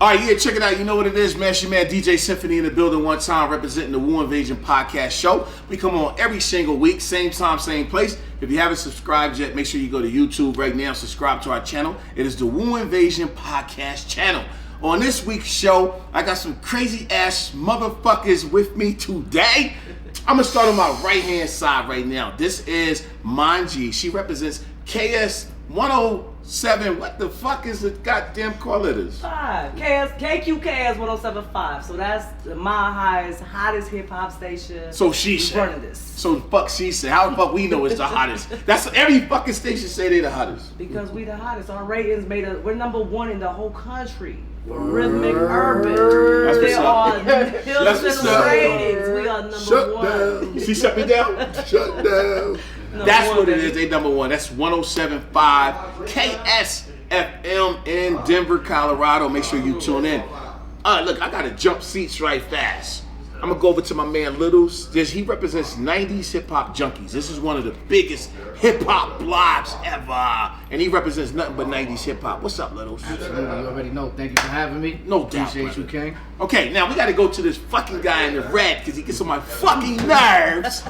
All right, yeah, check it out. You know what it is, man. It's your man DJ Symphony in the building one time, representing the Wu Invasion podcast show. We come on every single week, same time, same place. If you haven't subscribed yet, make sure you go to YouTube right now, subscribe to our channel. It is the Wu Invasion podcast channel. On this week's show, I got some crazy ass motherfuckers with me today. I'm gonna start on my right hand side right now. This is Manji. She represents KS 107. What the fuck is the goddamn call letters? KQKS 1075. So that's my hottest hip hop station. So she said. Running this. So the fuck she said. How the fuck we know it's the hottest? That's every fucking station say they the hottest. Because we the hottest. Our ratings we're number one in the whole country. For rhythmic urban. That's There are That's Hills what's and up. ratings. We are number Shut one. down. She shut me down? Shut down. That's what it is. They number one. That's 107.5 KSFM in Denver, Colorado. Make sure you tune in. Look, I gotta jump seats right fast. I'm gonna go over to my man Littles. He represents 90s hip hop junkies. This is one of the biggest hip hop blogs ever, and he represents nothing but 90s hip hop. What's up, Littles? Absolutely, you already know. Thank you for having me. No doubt, Appreciate you, brother. King. Okay, now we gotta go to this fucking guy in the red because he gets on my fucking nerves.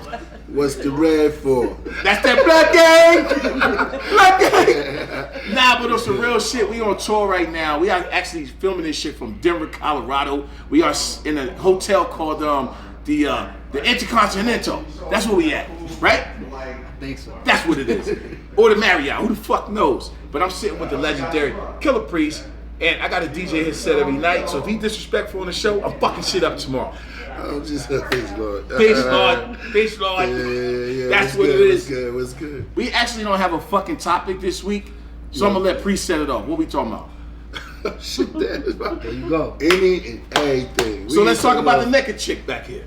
What's the red for? That's that blood gang! Blood gang! Nah, but on some real shit, we on tour right now. We are actually filming this shit from Denver, Colorado. We are in a hotel called the Intercontinental. That's where we at, right? I think so. That's what it is. Or the Marriott, who the fuck knows? But I'm sitting with the legendary Killa Priest, and I got a DJ his set every night, so if he's disrespectful on the show, I'm fucking shit up tomorrow. I'm just a peace lord. Peace, Lord. Peace, Lord. Yeah. That's What's what good? it is. What's good? We actually don't have a fucking topic this week, so I'm gonna let Priest set it off. What we talking about? Shit, that is about There you go. any and everything. So let's talk about the naked chick back here.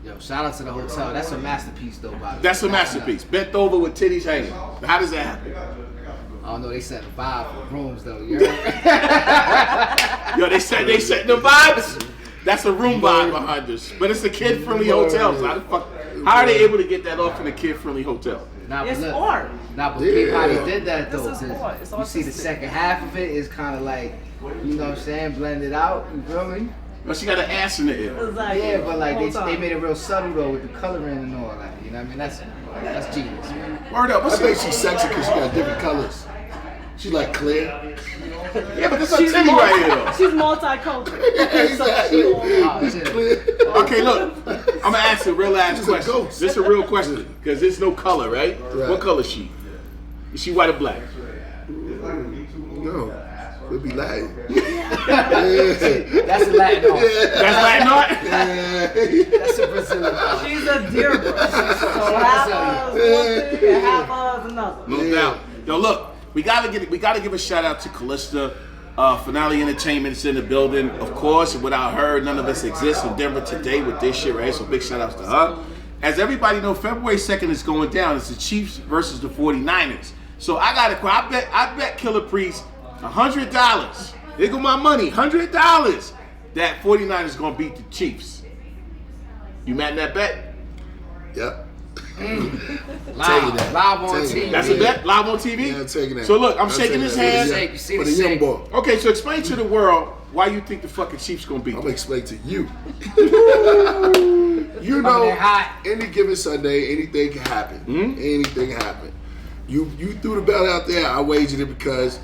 Yo, shout out to the hotel. That's a masterpiece, though, by the way. That's a masterpiece. Bent over with titties hanging. How does that happen? I don't know. They set a vibe for rooms, though. You heard? Yo, they set the vibes. That's a room vibe behind us. But it's a kid-friendly hotel. So how are they able to get that off in a kid-friendly hotel? Nah, It's but look, art. Nah, but peep how they Yeah. did that, though. This is 'cause art. It's you see the artistic. second half of it is kind of like, you know what I'm saying, blended out. You feel me? But she got an ass in the air. It's like, Yeah, but like whole they time. made it real subtle, though, with the coloring and all that. You know what I mean? That's genius, man. Word up. I What's think that? she's sexy because she got different colors. She's like clear. Yeah, but this is a titty right here, though. She's multicultural. Exactly. Oh, shit. Clear. Okay, look. I'm gonna ask a real ass She's a question. ghost. This is a real question because there's no color, right? Right. What color is she? Is she white or black? No. It'd be Latin. That's a Latin art. That's Latin art? That's a Brazilian art. She's a deer bro. So half us one thing and half us another. No doubt. Yo, look, we gotta give a shout out to Callista. Finale Entertainment is in the building. Of course, without her, none of us exist in Denver today with this shit, right? So big shout outs to her. As everybody knows, February 2nd is going down. It's the Chiefs versus the 49ers. So I bet Killa Priest $100. Here go my money, $100 that 49ers is gonna beat the Chiefs. You mad in that bet? Yep. Live on Take TV. it. That's a bet? Live on TV? Yeah, I'm taking that. So look, I'm I'm shaking taking his that. hand. Shake, you see For the the young shake. boy. Okay, so explain to the world why you think the fucking Chiefs gonna beat I'm them. gonna explain to you. You Coming know, in hot. any given Sunday, anything can happen. Hmm? Anything can happen. You threw the belt out there. I wagered it because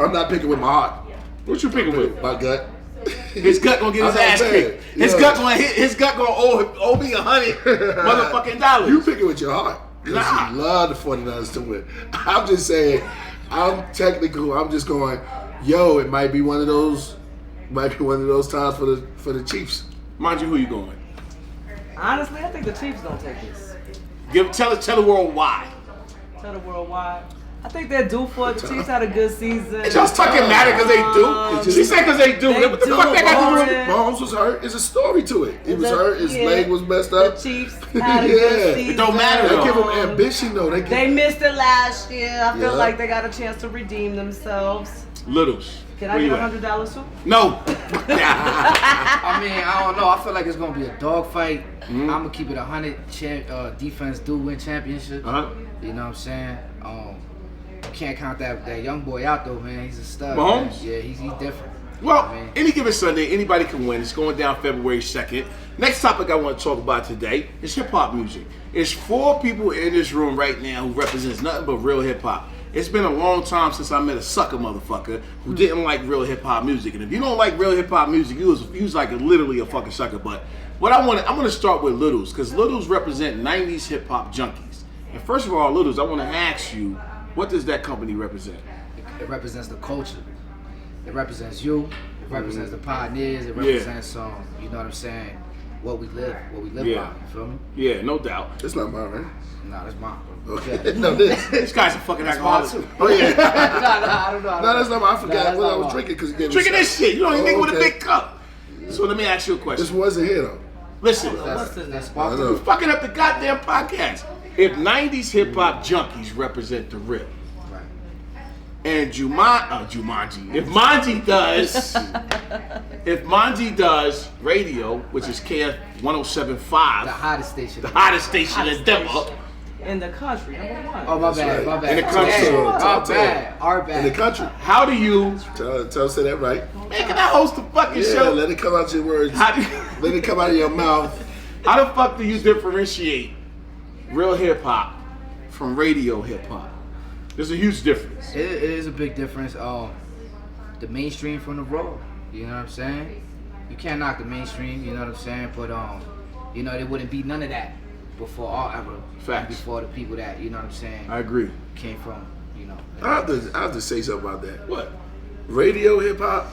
I'm not picking with my heart, What you picking with? my gut. His gut gonna get his I'm ass saying, kicked. His yeah. gut gonna hit. His gut gonna owe me $100 motherfucking dollars. You picking with your heart because Nah. you love the 49ers to win. I'm just saying, I'm just going, yo, it might be one of those times for the Chiefs. Mind you, who you going? Honestly, I think the Chiefs gonna take this. Tell the world why. Tell the world why. I think they're due for it. The Chiefs had a good season. It just fucking matter because they do. She said because they do. They What the do. fuck they got to do? Mahomes was hurt. There's a story to it. He was The- hurt. His yeah. leg was messed The up. Chiefs had a good Yeah. season. It don't matter, They though. give him ambition though. They missed it last year. I feel Yeah. like they got a chance to redeem themselves. Littles. Can Where I you get at? $100 too? No. I mean, I don't know. I feel like it's gonna be a dogfight. Mm-hmm. I'm gonna keep it 100. Defense do win championship. Uh-huh. You know what I'm saying? can't count that young boy out though, man. He's a stud. Mahomes? Man. Yeah, he's different. Well, Man. any given Sunday, anybody can win. It's going down February 2nd. Next topic I want to talk about today is hip-hop music. There's 4 people in this room right now who represents nothing but real hip-hop. It's been a long time since I met a sucker motherfucker who didn't like real hip-hop music. And if you don't like real hip-hop music, you was like literally a fucking sucker. But what I'm going to start with Littles, because Littles represent 90s hip-hop junkies. And first of all, Littles, I want to ask you, what does that company represent? It represents the culture. It represents you. It represents the pioneers. It represents you know what I'm saying? What we live by. You feel me? Yeah, no doubt. It's not mine, right? Nah, that's mine. Okay. No, this. This guy's a fucking alcoholic. Oh yeah. I don't know. No, that's not mine. I forgot that's what I not was mine. drinking because you gave me Drinking some. this shit. You don't even think with a okay. big cup. So let me ask you a This question. wasn't here though. Listen, That's I sparkling. know. you're fucking up the goddamn podcast. If 90s hip-hop junkies represent the real, Right. and Jumanji, if Manji does radio, which is KF 107.5, The hottest station. the hottest station in Denver, In the country, number 1. Oh, my That's bad, right. my bad. In the country. Our bad. In the country. how do you, Tell say that right. man, can I host a fucking Yeah, show? let it come out your words. How do, Let it come out of your mouth. how the fuck do you differentiate real hip-hop from radio hip-hop? There's a huge difference. It is a big difference. The mainstream from the raw. You know what I'm saying? You can't knock the mainstream. You know what I'm saying? But you know, there wouldn't be none of that before our era. Facts. Before the people that you know what I'm saying I agree. came from. You know. I have to say something about that. What? Radio hip hop,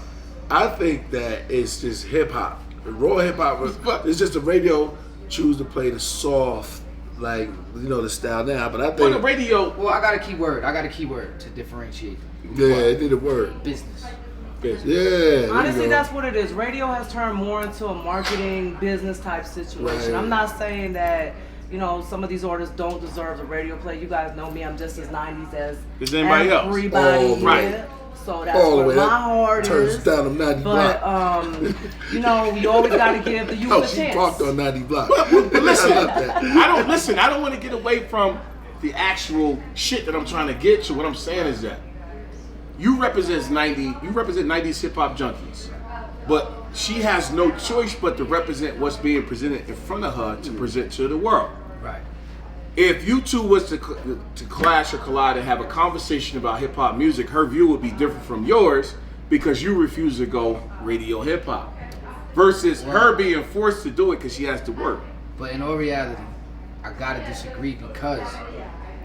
I think that it's just hip hop. Raw hip hop, it's just the radio choose to play the soft, like the style now. But I On think the radio, Well, I got a keyword to differentiate. it did a word. Business. Yeah. there you Honestly, go. that's what it is. Radio has turned more into a marketing business type situation. Right. I'm not saying that, some of these artists don't deserve the radio play. You guys know me, I'm just as 90s as Is anybody else? everybody Oh, here. right. So that's all the where way my up. heart Turns is. down on 90 But block. you always gotta give the youth Oh, a she chance. parked on 90 block. But listen, I love that. I don't want to get away from the actual shit that I'm trying to get to. What I'm saying is that you represent 90s hip hop junkies, but she has no choice but to represent what's being presented in front of her to present to the world. Right. If you two was to clash or collide and have a conversation about hip hop music, her view would be different from yours because you refuse to go radio hip hop, versus her being forced to do it because she has to work. But in all reality, I gotta disagree because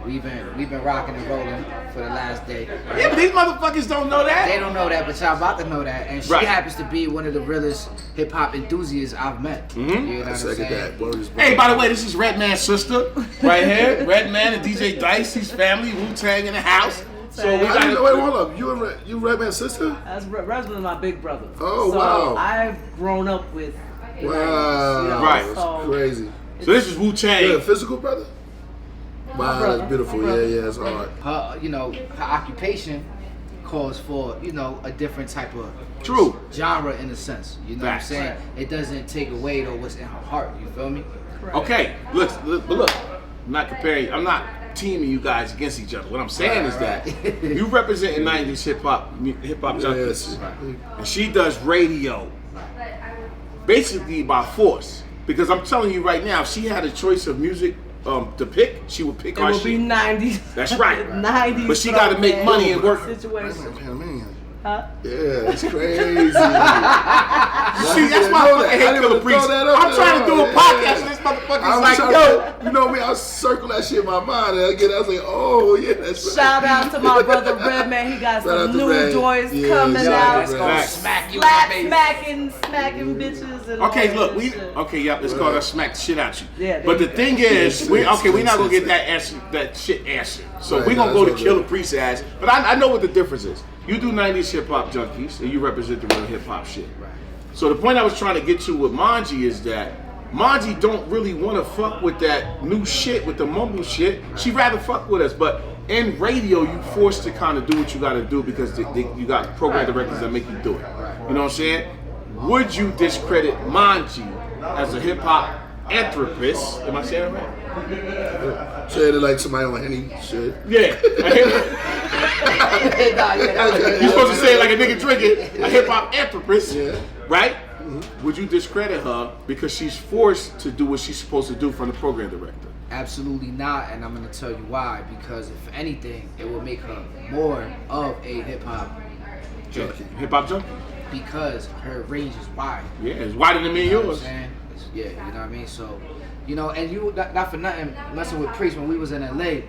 we've been rocking and rolling for the last day. Right? Yeah, but these motherfuckers don't know that. They don't know that, but y'all about to know that. And she Right. happens to be one of the realest hip hop enthusiasts I've met. Mm-hmm. You know what I I'm second saying? that. Word is Hey, by the way, this is Redman's sister right here. Redman and DJ Dicey's family, wu-tang in the house. So we I didn't know, got wait, hold up. You Redman's sister? That's Resman is my big brother. Oh, so wow. I've grown up with the Wow. 90s, Right. That's So crazy. So this is Wu-Tang. You're a physical brother? Wow, brother. that's beautiful. My brother. Yeah, it's hard. Her occupation calls for, a different type of True. genre in a sense. You know Facts. what I'm saying? It doesn't take away though what's in her heart. You feel me? Okay, look, I'm not comparing, I'm not teaming you guys against each other. What I'm saying is that Right. you represent 90s hip hop junkies. Yes. And she does radio basically by force. Because I'm telling you right now, if she had a choice of music to pick, she would pick it our will be shit. 90s. That's right. 90s. But she gotta make throwback money and work. Situation. Man. Huh? Yeah, it's crazy. See, that's why I fucking hate Killa Priest. I'm trying to do a podcast and this motherfucker's like, yo. You know me, I circle that shit in my mind, and again, I was like, oh yeah, that's right. Shout out to my brother Redman. He got Shout out some to new Red. joints Yeah, coming shout out out. to Red. Gonna Facts. smack you Slap, in the face. smacking bitches and Okay, all look, that shit. yep, it's called us smack the shit out you. Yeah, there but the you go. thing is, Yeah, we're not gonna get yes. that shit answered. So Right, we're gonna no, go to that's Killa okay. Priest's ass. But I know what the difference is. You do 90s hip hop junkies and you represent the real hip hop shit. Right. So the point I was trying to get to with Manji is that Manji don't really want to fuck with that new shit, with the mumble shit. She rather fuck with us, but in radio, you forced to kind of do what you got to do because you got program directors that make you do it. You know what I'm saying? Would you discredit Manji as a hip hop anthropist? Am I saying it right? Said it like somebody on Henny shit. Yeah. You're supposed to say it like a nigga drinking, a hip hop anthropist, right? Mm-hmm. Would you discredit her because she's forced to do what she's supposed to do from the program director? Absolutely not, and I'm gonna tell you why. Because if anything, it will make her more of a hip hop junkie. Hip hop junkie. Because her range is wide. Yeah, it's wider than me and yours. Yeah, you know what I mean. So, you know, and you not for nothing messing with Priest when we was in LA.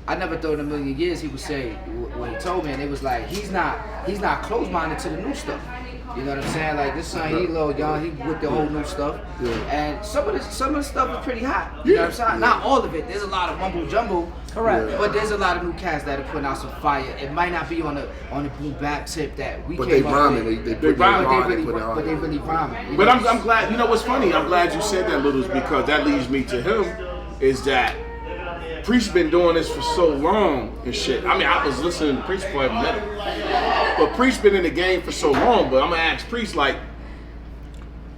I never thought in a million years he would say when he told me, and it was like he's not closed-minded to the new stuff. You know what I'm saying? Like this son, he a little young, he with the whole new stuff, and some of the stuff is pretty hot. You know what I'm saying? Not all of it. There's a lot of mumble jumble, correct? But there's a lot of new cats that are putting out some fire. It might not be on the boom bap tip that we. But came they up rhyming. with. They really rhyming. But I'm glad. You know what's funny? I'm glad you said that, Littles, because that leads me to him. Is that Priest been doing this for so long and shit. I mean, I was listening to Priest for a minute, but Priest been in the game for so long. But I'm gonna ask Priest, like,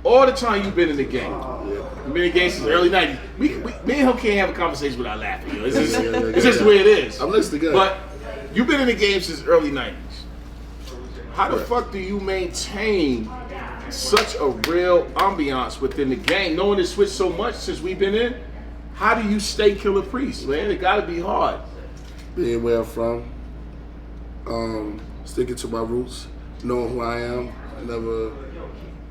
all the time you've been in the game, you've been in the game since the early '90s. Me and him can't have a conversation without laughing. You know? It's just the way it is. I'm listening. Good. But you've been in the game since the early '90s. How the fuck do you maintain such a real ambiance within the game, knowing it switched so much since we've been in? How do you stay Killer Priest, man? It gotta be hard. Being where I'm from, sticking to my roots, knowing who I am, never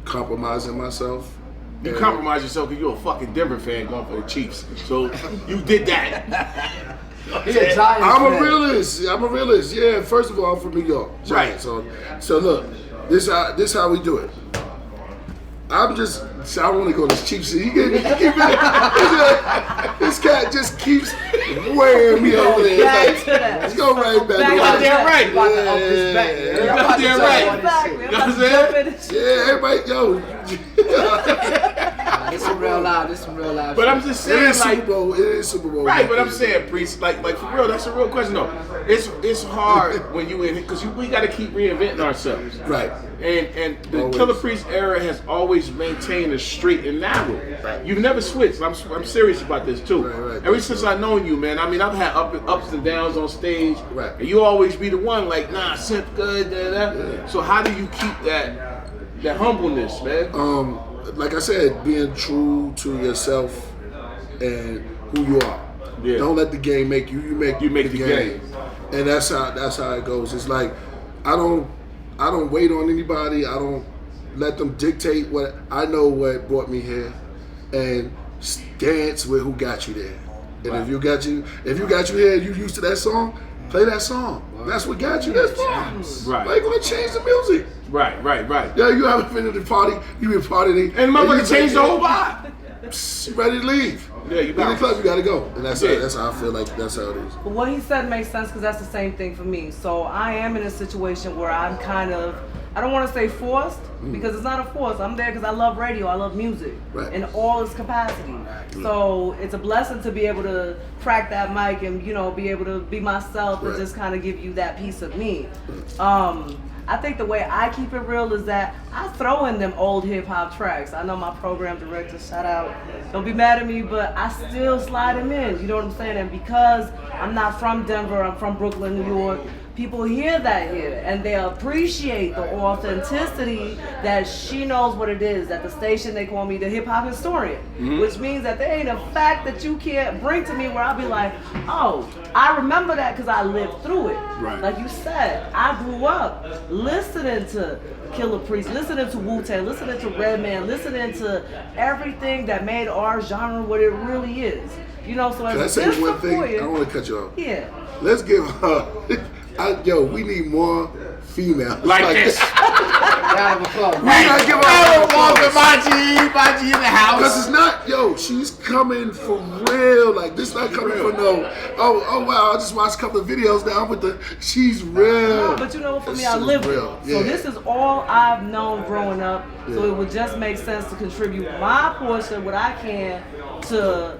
compromising myself. You compromise yourself because you're a fucking Denver fan going for the Chiefs. So you did that. I'm a realist. Yeah, first of all, I'm from New York. Giants. Right. So look, this how we do it. I want to go to this cheap shit. This cat just keeps wearing me over there. Let's go right back. You got there right. You got there right. You know what I'm saying? Yeah, everybody, yo. It's some real live. But I'm just saying, it is Super Bowl. Right, but I'm saying, Priest, like for real, that's a real question. No, it's hard when you in it because we got to keep reinventing ourselves. Right. And the Killer Priest era has always maintained a straight and narrow. Right. You've never switched. I'm serious about this too. Right. Ever since I've known you, man. I mean, I've had ups and downs on stage. Right. And you always be the one like, nah, Simp good, da. So how do you keep that humbleness, man? Like I said, being true to yourself and who you are. Yeah. Don't let the game make you. You make the game. And that's how it goes. It's like I don't wait on anybody. I don't let them dictate what I know what brought me here, and dance with who got you there. And if you got you here, you used to that song, play that song. That's what got you that song. Right. Why you gonna change the music? Right. Yeah, you haven't been to the party. You been partying, and motherfucker changed the whole vibe. You ready to leave? Yeah, you in the club, you gotta go, and that's how I feel like that's how it is. But what he said makes sense because that's the same thing for me. So I am in a situation where I'm kind of, I don't want to say forced because it's not a force. I'm there because I love radio, I love music in all its capacity. So it's a blessing to be able to crack that mic and be able to be myself and just kind of give you that piece of me. I think the way I keep it real is that I throw in them old hip hop tracks. I know my program director, shout out, don't be mad at me, but I still slide them in, you know what I'm saying? And because I'm not from Denver, I'm from Brooklyn, New York, people hear that here and they appreciate the authenticity that she knows what it is. At the station, they call me the hip hop historian, which means that there ain't a fact that you can't bring to me where I'll be like, oh, I remember that because I lived through it. Right. Like you said, I grew up listening to Killer Priest, listening to wu-tang, listening to Redman, listening to everything that made our genre what it really is. So Can I say one thing? I don't want to cut you off. Yeah. Let's give her. We need more females like this. Round of applause. We gotta give her a applause for Maji in the house. Because it's not, she's coming for real. Like this, not coming for no. Oh wow! I just watched a couple of videos now with she's real. No, but for me, I lived it. So this is all I've known growing up. So it would just make sense to contribute my portion, what I can, to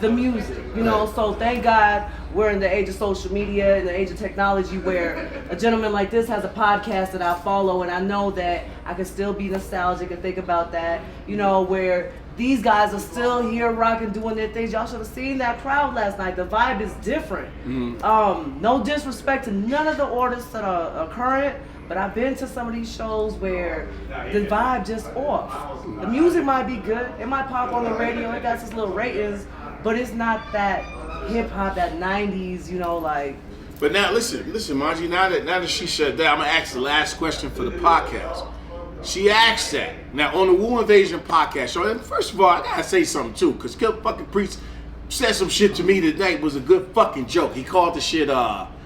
the music. So thank God we're in the age of social media, in the age of technology, where a gentleman like this has a podcast that I follow, and I know that I can still be nostalgic and think about that, where these guys are still here rocking, doing their things. Y'all should have seen that crowd last night. The vibe is different. No disrespect to none of the artists that are current, but I've been to some of these shows where the vibe just off. The music might be good. It might pop on the radio. It got its little ratings, but it's not that hip hop, that 90s, you know, like. But now listen, Manji, now that she shut down, I'm gonna ask the last question for the podcast. She asked that. Now on the Wu Invasion podcast show, and first of all, I gotta say something too, because Killa fucking Priest said some shit to me today. Was a good fucking joke. He called the shit sidecast,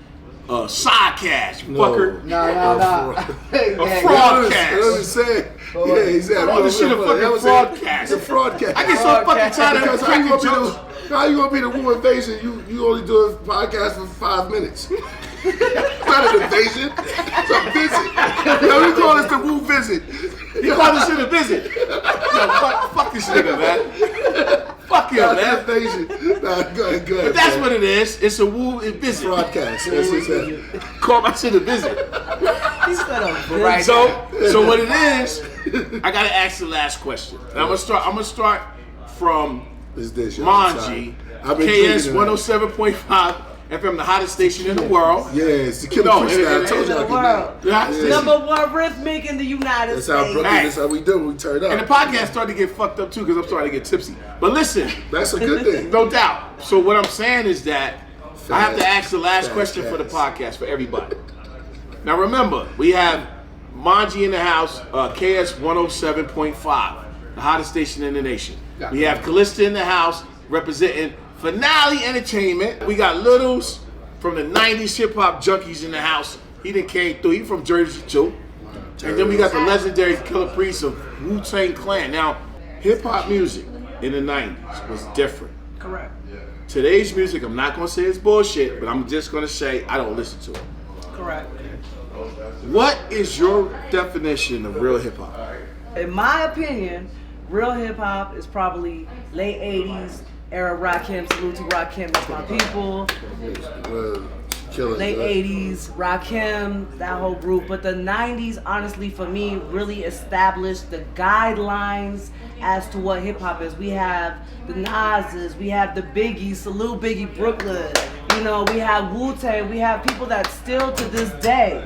fucker. No. A fraudcast. That's what he said. Yeah, he said. Oh, this shit a fucking fraudcast. It's a fraudcast. I get so fucking tired of Because cracking jokes. how you gonna be the Wu Invasion? You only do a podcast for 5 minutes. It's not an invasion. It's a visit. You know, we call this the Wu visit. He called this shit a visit. Yo, fuck this nigga, man. Fuck him, man. Invasion. Nah, go ahead. But that's what it is. It's a Wu visit. Broadcast. That's it. Call my shit a visit. He said a visit. Right. So what it is, I gotta ask the last question. And I'm gonna start from Is this Manji, KS 107.5 FM, the hottest station in the world. Yeah, it's the Killa freestyle. I told y'all. The world. Yeah. Number one rhythmic in the United That's States. how Brooklyn. That's how we do. We turn up. And the podcast started to get fucked up too because I'm starting to get tipsy. But listen, That's a good thing. no doubt. So what I'm saying is that I have to ask the last Fast question for the cats. podcast for everybody. Now remember, we have Manji in the house, KS 107.5, the hottest station in the nation. We have Callista in the house representing Finale Entertainment. We got Littles from the 90s hip hop junkies in the house. He done came through. He from Jersey too. And then we got the legendary Killa Priest of Wu-Tang Clan. Now, hip hop music in the 90s was different. Correct. Today's music, I'm not gonna say it's bullshit, but I'm just gonna say I don't listen to it. Correct. What is your definition of real hip hop? In my opinion, real hip hop is probably late 80s era Rakim. Salute to Rakim, that's my people. Late 80s, Rakim, that whole group. But the 90s, honestly, for me, really established the guidelines as to what hip hop is. We have the Nas's, we have the Biggie, Salute Biggie Brooklyn. You know, we have Wu-Tang. We have people that still to this day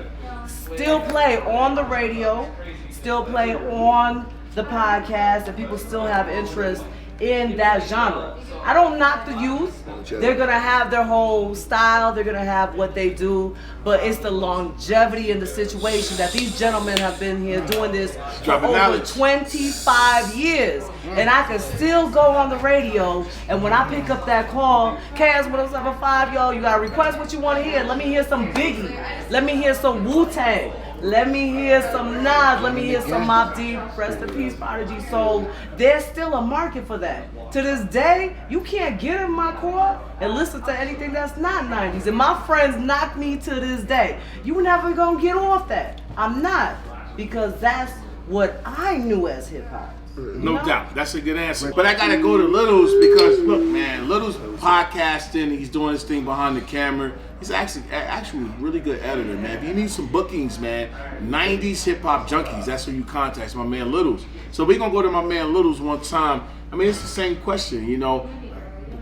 still play on the radio, still play on the podcast, and people still have interest in that genre. I don't knock the youth. They're gonna have their whole style, they're gonna have what they do, but it's the longevity in the situation that these gentlemen have been here doing this for over 25 years. And I can still go on the radio, and when I pick up that call, KS 107.5, yo, you gotta request what you wanna hear. Let me hear some Biggie. Let me hear some Wu-Tang. Let me hear some Nas. Let me hear some Mobb Deep. Rest in peace, Prodigy. So there's still a market for that. To this day, you can't get in my car and listen to anything that's not 90s. And my friends knock me to this day. You never gonna get off that. I'm not. Because that's what I knew as hip hop. No doubt. That's a good answer. But I gotta go to Littles because look, man, Littles podcasting, he's doing his thing behind the camera. He's actually a really good editor, man. If you need some bookings, man, 90s hip hop junkies, that's who you contact, my man Littles. So we're gonna go to my man Littles one time. I mean, it's the same question, you know.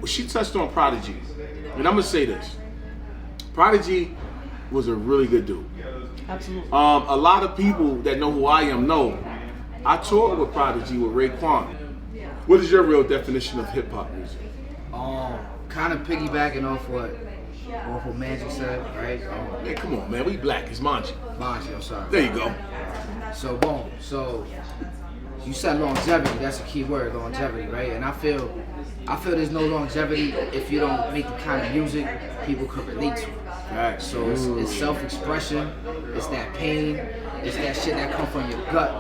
She touched on Prodigy. And I'm gonna say this. Prodigy was a really good dude. Absolutely. A lot of people that know who I am know I toured with Prodigy with Raekwon. What is your real definition of hip hop music? Kind of piggybacking off what Manji said, right? Man, come on, man. We black. It's Manji. Manji, I'm sorry. There you go. So boom. So you said longevity. That's a key word, longevity, right? And I feel there's no longevity if you don't make the kind of music people could relate to. Right. So it's self-expression. It's that pain. It's that shit that comes from your gut.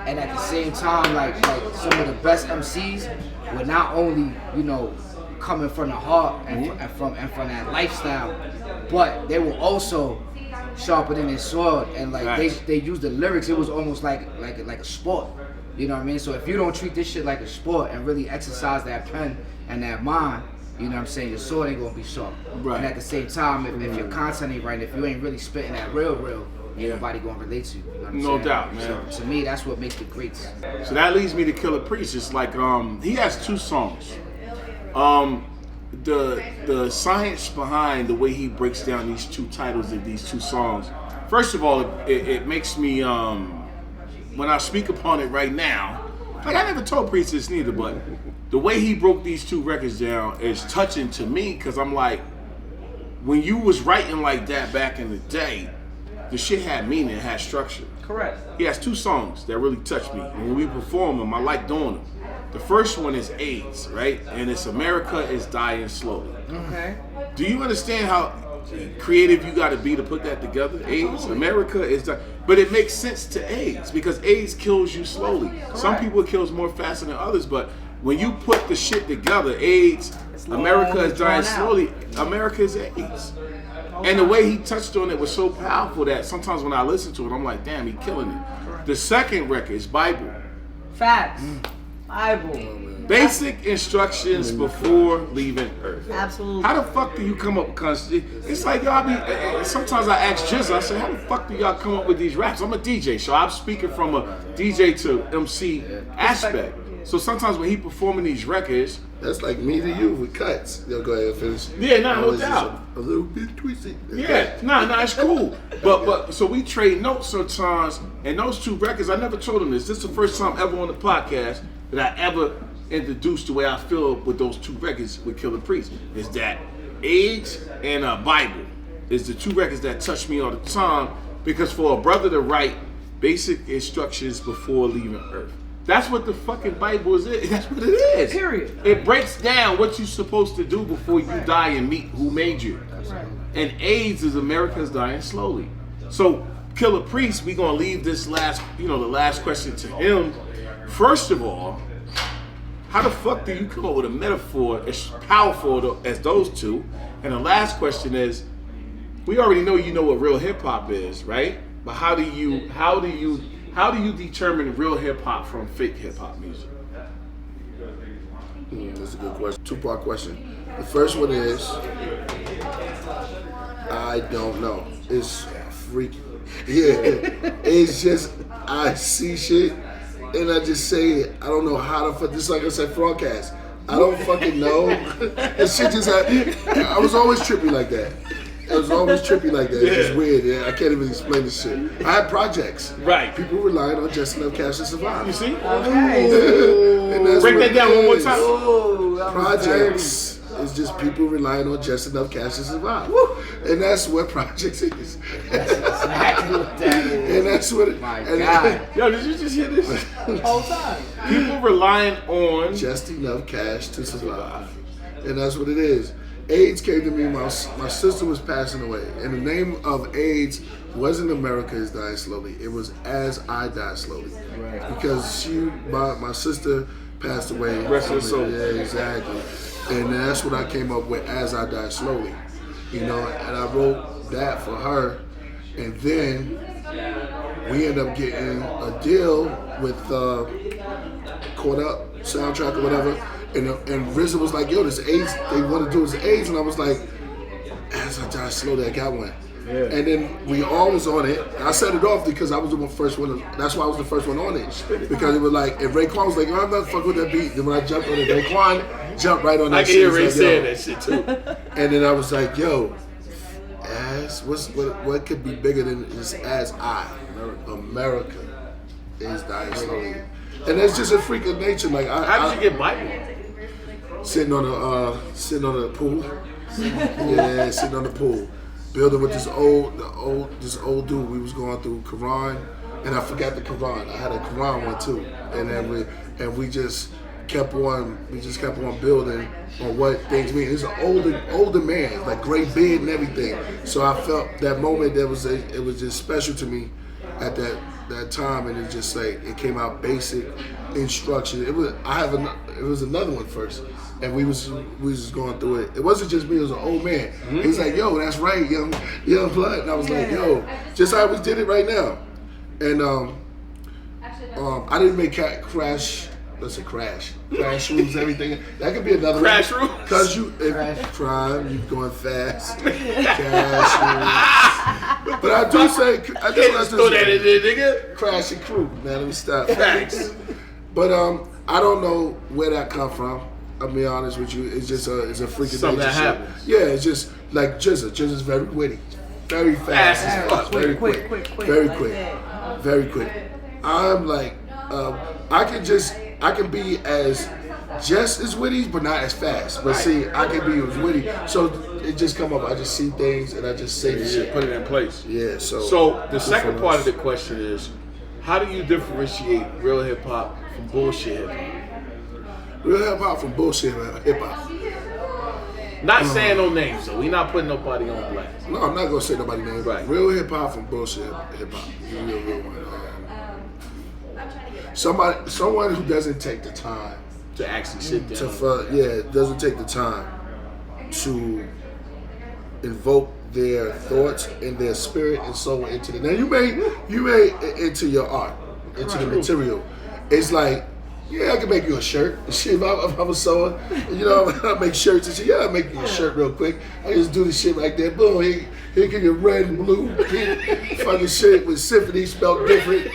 And at the same time, like some of the best MCs were not only, you know, coming from the heart and from that lifestyle, but they were also sharper than their sword. And like they used the lyrics. It was almost like a sport. You know what I mean? So if you don't treat this shit like a sport and really exercise that pen and that mind, you know what I'm saying, your sword ain't gonna be sharp. Right. And at the same time, if your content ain't right, if you ain't really spitting that real, nobody gonna relate to you. You know what I'm No saying? doubt, man. So to me, that's what makes the greats. So that leads me to Killa Priest. It's like he has 2 songs. The science behind the way he breaks down these 2 titles of these 2 songs. First of all, it makes me when I speak upon it right now, like I never told Priest this neither, but the way he broke these 2 records down is touching to me, because I'm like, when you was writing like that back in the day, the shit had meaning, it had structure. Correct. He has 2 songs that really touch me. And when we perform them, I like doing them. The first one is AIDS, right? And it's America is Dying Slowly. Okay. Do you understand how creative you got to be to put that together? AIDS, America is dying. But it makes sense to AIDS, because AIDS kills you slowly. Correct. Some people it kills more faster than others, but when you put the shit together, AIDS, America is dying slowly, America is AIDS. And the way he touched on it was so powerful that sometimes when I listen to it, I'm like, damn, he killing it. The second record is Bible. Facts. Bible. Basic instructions before leaving Earth. Absolutely. How the fuck do you come up with it's like y'all be, sometimes I ask Jizz, I say, how the fuck do y'all come up with these raps? I'm a DJ, so I'm speaking from a DJ to MC aspect. So sometimes when he performing these records, that's like me to you with cuts. Yo, go ahead and finish. Yeah, no doubt. A little bit twisted. Yeah, it's cool. But so we trade notes sometimes, and those 2 records, I never told him this. This is the first time ever on the podcast that I ever introduced the way I feel with those 2 records with Killa Priest. Is that AIDS and Bible is the 2 records that touch me all the time, because for a brother to write basic instructions before leaving Earth, that's what the fucking Bible is. That's what it is. Period. It breaks down what you're supposed to do before you die and meet who made you. Right. And AIDS is America's dying slowly. So Killa Priest, we gonna leave this last, the last question to him. First of all, how the fuck do you come up with a metaphor as powerful as those 2? And the last question is, we already know you know what real hip hop is, right? But how do you determine real hip hop from fake hip hop music? That's a good question. 2-part question. The first one is, I don't know. It's freaky. Yeah, it's just I see shit and I just say it. I don't know how to fuck. Just like I said, broadcast. I don't fucking know. And shit just I was always trippy like that. It's just weird. Yeah, I can't even explain this shit. I had projects. Right. People relying on just enough cash to survive. You see? Okay. And that's break what that down it one more is. time. Projects is just people relying on just enough cash to survive. And that's what projects is. That's exactly what that is. And that's what it is. My God. Yo, did you just hear this? Whole time. People relying on just enough cash to survive. And that's what it is. AIDS came to me, my sister was passing away. And the name of AIDS wasn't America is Dying Slowly. It was As I Die Slowly. Right. Because my sister passed away. Rest her soul. Yeah, exactly. And that's what I came up with, As I Die Slowly. And I wrote that for her. And then we ended up getting a deal with Caught Up soundtrack or whatever. And RZA was like, yo, this AIDS, they want to do this AIDS. And I was like, As I Die Slowly, I got one. Yeah. And then we all was on it. I set it off because I was the first one. That's why I was the first one on it. Because it was like, and Raekwon was like, oh, I'm not fucking with that beat. Then when I jumped on it, Raekwon jumped right on that shit. I can hear Ray saying that shit too. And then I was like, yo, what could be bigger than this As I? America is Dying Slowly. And it's just a freak of nature. Like how did you get Bible? Sitting on the pool. Yeah, sitting on the pool. Building with this old dude. We was going through Quran, and I forgot the Quran. I had a Quran one too. And then we just kept on building on what things mean. He's an older man, like gray beard and everything. So I felt that moment it was just special to me at that time, and it just like it came out basic instruction. It was another one first, and we was just going through it. It wasn't just me; it was an old man. Mm-hmm. He's like, "Yo, that's right, young blood." And I was like, "Yo, just how we did it right now." And I didn't make Crash That's a crash. Crash rules everything. That could be another Crash one. rules? Because you crime, you going fast. Cash rules. But I do say, I just throw that in there, nigga. Crash and crew, man. Let me stop. Facts. But I don't know where that come from. I'll be honest with you. It's just it's a freaking something that shit. happens. Yeah, it's just like Jizza. Jizza's very witty, very fast, as fuck. very quick, very like quick, that. very quick. I'm like, I can be as just as witty, but not as fast. But see, I can be as witty, so it just come up. I just see things and I just say the shit. Put it in place. Yeah. So the second part of the question is, how do you differentiate real hip hop from bullshit hip hop? Real hip hop from bullshit hip hop. Not saying no names, though. We not putting nobody on blast. No, I'm not gonna say nobody name. Right. Real hip hop from bullshit hip hop. Real one. Someone who doesn't take the time To actually sit down. doesn't take the time to invoke their thoughts and their spirit and soul into the. Now you may into your art, into the material. It's like, yeah, I can make you a shirt. Shit, if I'm a sewer, you know, I make shirts and shit. Yeah, I make you a shirt real quick. I just do the shit like that. Boom, here get your red and blue. Fucking shit with Symphony spelled different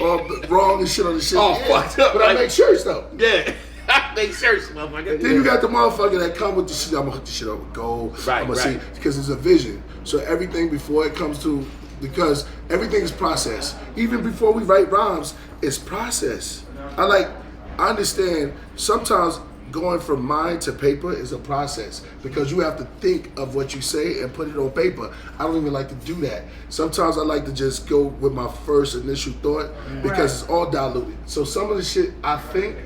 or wrong and shit on the shit. Oh, fucked up. But I make shirts though. Yeah. I make shirts, motherfucker. Then you got the motherfucker that come with the shit. I'm gonna hook the shit up with gold. Right, I'm gonna right. see, because it's a vision. So everything before it comes to, because everything is process. Even before we write rhymes, it's process. I understand sometimes going from mind to paper is a process because you have to think of what you say and put it on paper. I don't even like to do that. Sometimes I like to just go with my first initial thought because it's all diluted. So some of the shit I think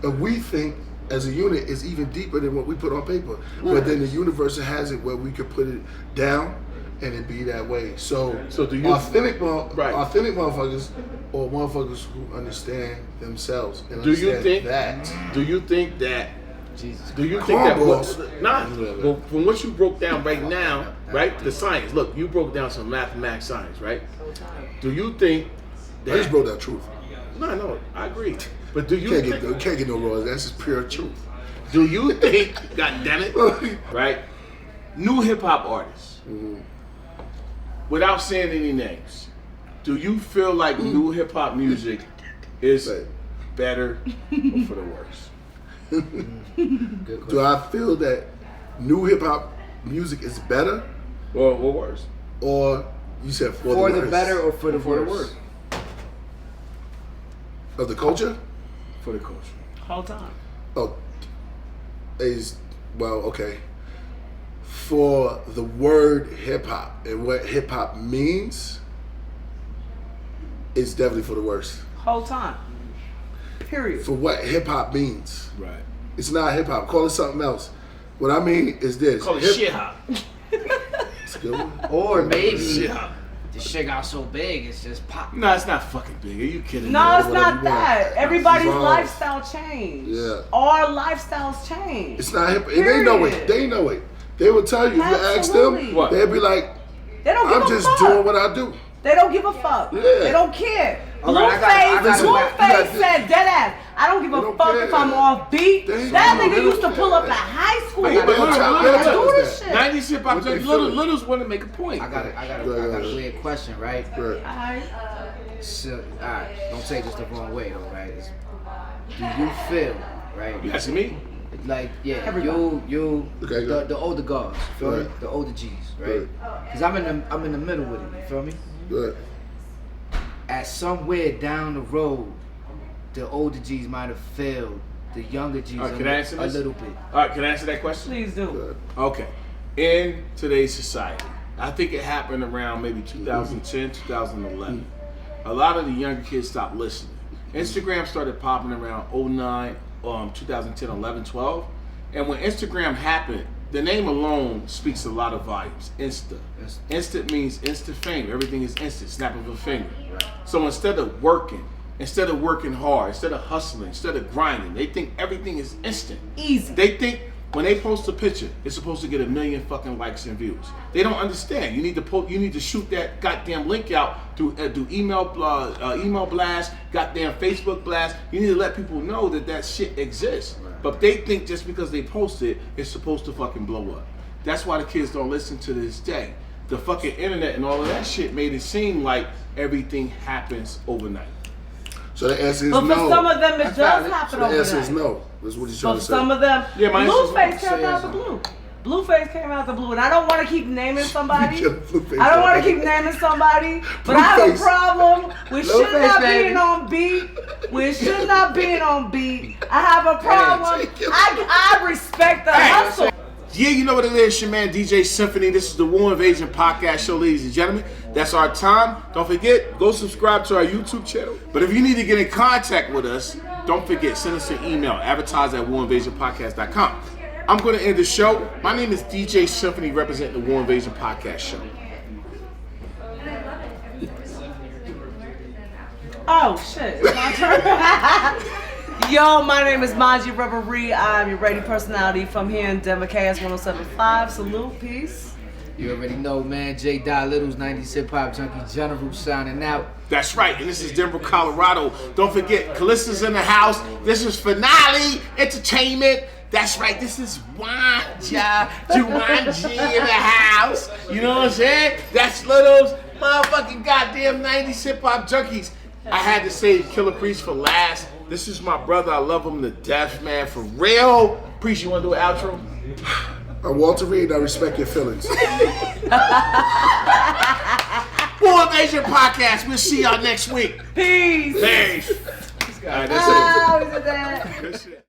and we think as a unit is even deeper than what we put on paper. But then the universe has it where we could put it down and it be that way. So do you authentic motherfuckers or motherfuckers who understand themselves and Do you understand think Do you think that? Jesus. Do you think that? Cornballs. Well, from what you broke down right now, right? The science. Look, you broke down some mathematics science, right? Do you think that? I just broke that truth. No, I agree. But do you Can't get no wrong. That's just pure truth. Do you think? God damn it! Right? New hip hop artists. Without saying any names, do you feel like new hip hop music is better or for the worse? Good question. Do I feel that new hip hop music is better, Or worse? or you said for For the the worse? better or for the For the worse? worse. Of the culture? For the culture. Whole time. Oh, okay. For the word hip hop and what hip hop means, it's definitely for the worse. Whole time. Period. For what hip hop means, Right. it's not hip hop. Call it something else. What I mean is this: Call it shit hop. It's a good one. Or maybe Shit hop. the shit got so big it's just pop. No, it's not fucking big. Are you kidding No, me? it's whatever not you want. that. Everybody's Wrong. lifestyle changed. Yeah. Our lifestyles change. It's not hip. And they know it. Period. They know it. They will tell you. If you ask them, Absolutely. What? they'll be like, They don't give "I'm a just fuck. doing what I do." They don't give a fuck. Yeah. They don't care. All right, I got Blueface it. said dead ass. I don't give They a don't fuck care. if I'm off beat. They That don't. nigga They used to don't pull care. up at high school. Hey, but They'll look, tell- look, they'll look, tell do us this that. shit. 90s hip hop, What they Little's want to make a point. I got a weird question, right? Right. Alright. So, alright, don't take this the wrong way though, right? Do you feel, right? You asking me? Like, yeah, Everybody. you, Okay, go. the older guards, feel me? Right. The older G's, right? Because I'm in the middle with it, you feel me? Right. At somewhere down the road, the older G's might have failed the younger G's All right, can I answer a this? little bit. All right, can I answer that question? Please do. Okay. In today's society, I think it happened around maybe 2010, 2011. A lot of the younger kids stopped listening. Instagram started popping around 09, 2010, 11, 12. And when Instagram happened, the name alone speaks a lot of volumes. Insta. Instant means instant fame. Everything is instant, snap of a finger. So instead of working hard, instead of hustling, instead of grinding, they think everything is instant. Easy. They think When they post a picture, it's supposed to get 1 million fucking likes and views. They don't understand. You need to shoot that goddamn link out through email blast, goddamn Facebook blast. You need to let people know that shit exists. But they think just because they post it, it's supposed to fucking blow up. That's why the kids don't listen to this day. The fucking internet and all of that shit made it seem like everything happens overnight. So the answer is but no. But for some of them, it does happen overnight. The answer is no. That's what he's trying to say. For some of them, Blueface came out the no. blue. Blueface came out the blue, and I don't want to keep naming somebody. I don't Blueface want to keep naming somebody, but I have a problem with shit not being on beat. With shit not being on beat, I have a problem. I respect the hustle. Yeah, you know what it is, it's your man DJ Symphony. This is the Wu Invasion Podcast Show, ladies and gentlemen. That's our time. Don't forget, go subscribe to our YouTube channel. But if you need to get in contact with us, don't forget, send us an email, advertise@wuinvasionpodcast.com. I'm going to end the show. My name is DJ Symphony, representing the Wu Invasion Podcast Show. Oh, shit. It's my turn. Yo, my name is Manji Reverie. I'm your radio personality from here in Denver, KS 107.5. Salute, peace. You already know, man. J. Little's 90s Hip Hop Junkie General signing out. That's right, and this is Denver, Colorado. Don't forget, Callista's in the house. This is Finale Entertainment. That's right, this is Wanja Jumanji in the house. You know what I'm saying? That's Little's motherfucking goddamn 90s Hip Hop Junkies. I had to save Killer Priest for last. This is my brother. I love him to death, man. For real. Priest, you want to do an outro? I'm Walter Reed. I respect your feelings. Wu Invasion Podcast. We'll see y'all next week. Peace. Peace. All right, that's it. Good shit.